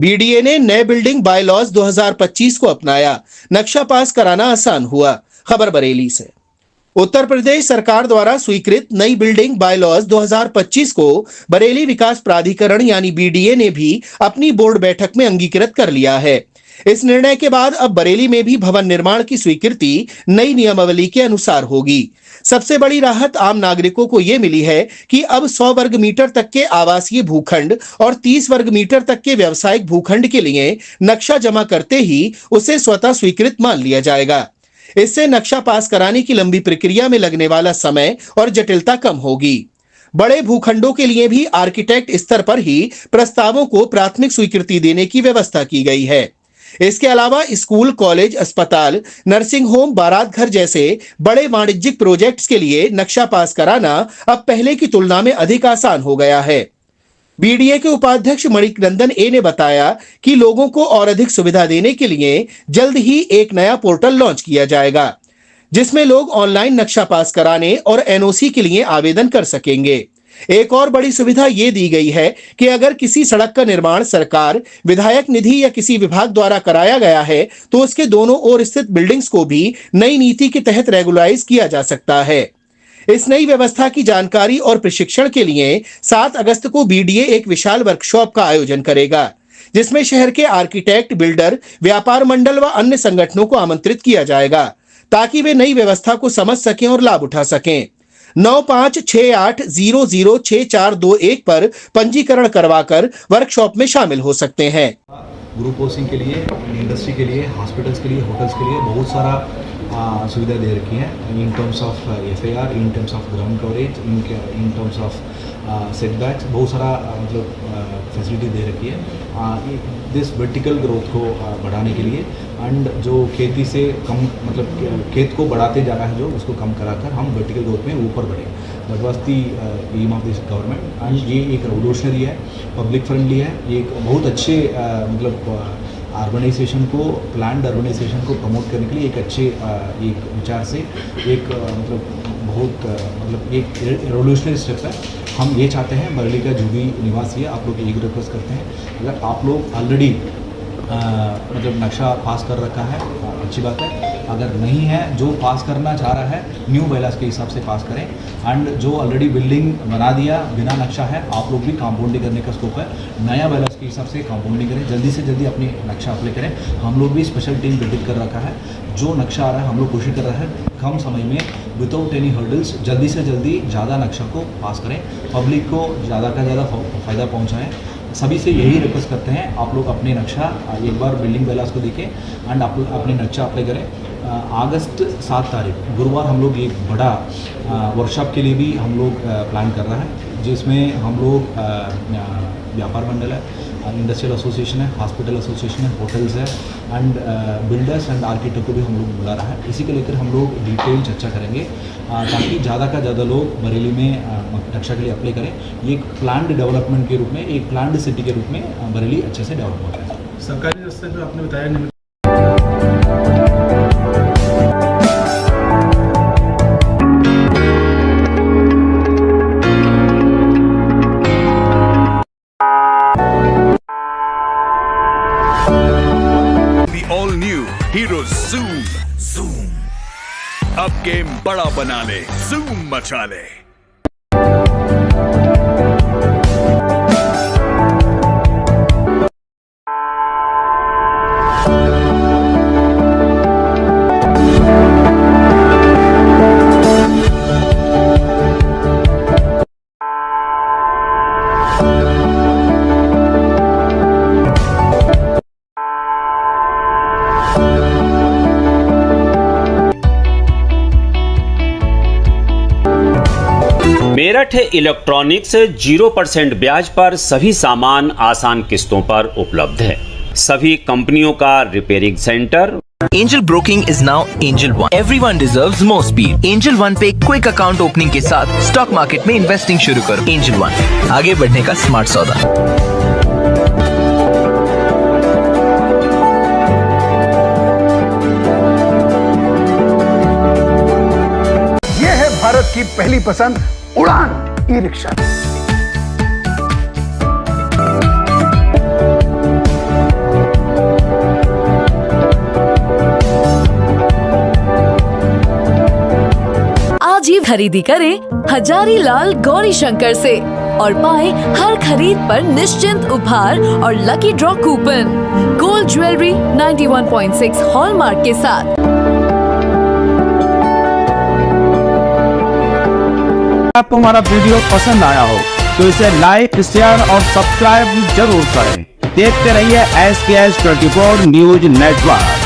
BDA ने नए building bylaws 2025 को अपनाया, नक्शा पास कराना आसान हुआ। खबर बरेली से। उत्तर प्रदेश सरकार द्वारा स्वीकृत नई बिल्डिंग बायलॉज 2025 को बरेली विकास प्राधिकरण यानी बीडीए ने भी अपनी बोर्ड बैठक में अंगीकृत कर लिया है। इस निर्णय के बाद अब बरेली में भी भवन निर्माण की स्वीकृति नई नियमावली के अनुसार होगी। सबसे बड़ी राहत आम नागरिकों को यह मिली है कि अब 100 वर्ग मीटर तक के आवासीय भूखंड और 30 वर्ग मीटर तक के व्यावसायिक भूखंड के लिए नक्शा जमा करते ही उसे स्वतः स्वीकृत मान लिया जाएगा। इससे नक्शा पास कराने की लंबी प्रक्रिया में लगने वाला समय और जटिलता कम होगी। बड़े भूखंडों के लिए भी आर्किटेक्ट स्तर पर ही प्रस्तावों को प्राथमिक स्वीकृति देने की व्यवस्था की गई है। इसके अलावा स्कूल, कॉलेज, अस्पताल, नर्सिंग होम, बारात घर जैसे बड़े वाणिज्यिक प्रोजेक्ट्स के लिए नक्शा पास कराना अब पहले की तुलना में अधिक आसान हो गया है। बीडीए के उपाध्यक्ष मणिकंदन ए ने बताया कि लोगों को और अधिक सुविधा देने के लिए जल्द ही एक नया पोर्टल लॉन्च किया जाएगा, जिसमें लोग ऑनलाइन नक्शा पास कराने और एनओसी के लिए आवेदन कर सकेंगे। एक और बड़ी सुविधा ये दी गई है कि अगर किसी सड़क का निर्माण सरकार, विधायक निधि या किसी विभाग द्वारा कराया गया है तो उसके दोनों ओर स्थित बिल्डिंग्स को भी नई नीति के तहत रेगुलाइज किया जा सकता है। इस नई व्यवस्था की जानकारी और प्रशिक्षण के लिए 7 अगस्त को बीडीए एक विशाल वर्कशॉप का आयोजन करेगा, जिसमें शहर के आर्किटेक्ट, बिल्डर, व्यापार मंडल व अन्य संगठनों को आमंत्रित किया जाएगा ताकि वे नई व्यवस्था को समझ सकें और लाभ उठा सकें। 9568006421 पर पंजीकरण करवाकर वर्कशॉप में शामिल हो सकते हैं। ग्रुप हाउसिंग के लिए, इंडस्ट्री के लिए, हॉस्पिटल्स के लिए, होटल्स के लिए बहुत सारा सुविधा दे रखी है in terms of FAR, in terms of ground coverage, in terms of setbacks, बहुत सारा मतलब फैसिलिटी दे रखी है दिस वर्टिकल ग्रोथ को बढ़ाने के लिए। एंड जो खेती से कम मतलब खेत को बढ़ाते जाना है जो उसको कम कराकर हम वर्टिकल ग्रोथ में ऊपर बढ़े। That was the aim of this government. And ये एक रेवोल्यूशनरी है, पब्लिक फ्रेंडली है, ये एक बहुत अच्छे मतलब अर्बनाइजेशन को, प्लान्ड अर्बनाइजेशन को प्रमोट करने के लिए एक अच्छे एक विचार से एक मतलब बहुत मतलब एक रेवोल्यूशनरी स्टेप है। हम ये चाहते हैं बरेली का जो भी निवासी है, आप लोग एक रिक्वेस्ट करते हैं, अगर आप लोग ऑलरेडी मतलब नक्शा पास कर रखा है अच्छी बात है, अगर नहीं है जो पास करना चाह रहा है न्यू बायलॉज के हिसाब से पास करें। एंड जो ऑलरेडी बिल्डिंग बना दिया बिना नक्शा है, आप लोग भी कंपाउंडिंग करने का स्कोप है, नया बायलॉज के हिसाब से कंपाउंडिंग करें, जल्दी से जल्दी अपनी नक्शा अप्लाई करें। हम लोग भी स्पेशल टीम गठित कर रखा है, जो नक्शा आ रहा है हम लोग कोशिश कर रहे हैं कम समय में विदाउट एनी हर्डल्स जल्दी से जल्दी ज़्यादा नक्शा को पास करें, पब्लिक को ज़्यादा का ज़्यादा फ़ायदा पहुँचाएँ। सभी से यही रिक्वेस्ट करते हैं, आप लोग अपने नक्शा एक बार बिल्डिंग बायलॉज को देखें एंड आप अपने नक्शा अप्लाई करें। अगस्त 7 तारीख गुरुवार हम लोग एक बड़ा वर्कशॉप के लिए भी हम लोग प्लान कर रहा है, जिसमें हम लोग व्यापार मंडल है, इंडस्ट्रियल एसोसिएशन है, हॉस्पिटल एसोसिएशन है, होटल्स है एंड बिल्डर्स एंड आर्किटेक्ट को भी हम लोग बुला रहा है। इसी को लेकर हम लोग डिटेल चर्चा करेंगे ताकि ज़्यादा का ज़्यादा लोग बरेली में नक्शा के लिए अप्लाई करें। ये एक प्लान्ड डेवलपमेंट के रूप में, एक प्लान्ड सिटी के रूप में बरेली अच्छे से डेवलप हो जाए। सरकारी रास्ते पर आपने बताया ऑल न्यू हीरो ज़ूम अब गेम बड़ा बना ले, ज़ूम मचा ले। मेरठ इलेक्ट्रॉनिक्स 0% ब्याज पर सभी सामान आसान किस्तों पर उपलब्ध है। सभी कंपनियों का repairing centre. Angel Broking is now Angel One. Everyone deserves more speed. Angel One पे क्विक अकाउंट ओपनिंग के साथ स्टॉक मार्केट में इन्वेस्टिंग शुरू करो। Angel One, आगे बढ़ने का स्मार्ट सौदा। ये है भारत की पहली पसंद उड़ान ई-रिक्शा। खरीदी करें हजारी लाल गौरी शंकर से और पाए हर खरीद पर निश्चिंत उपहार और lucky draw coupon. Gold jewellery 91.6 hallmark के साथ। आपको हमारा वीडियो पसंद आया हो तो इसे लाइक, शेयर और सब्सक्राइब जरूर करें। देखते रहिए SKS 24 न्यूज नेटवर्क।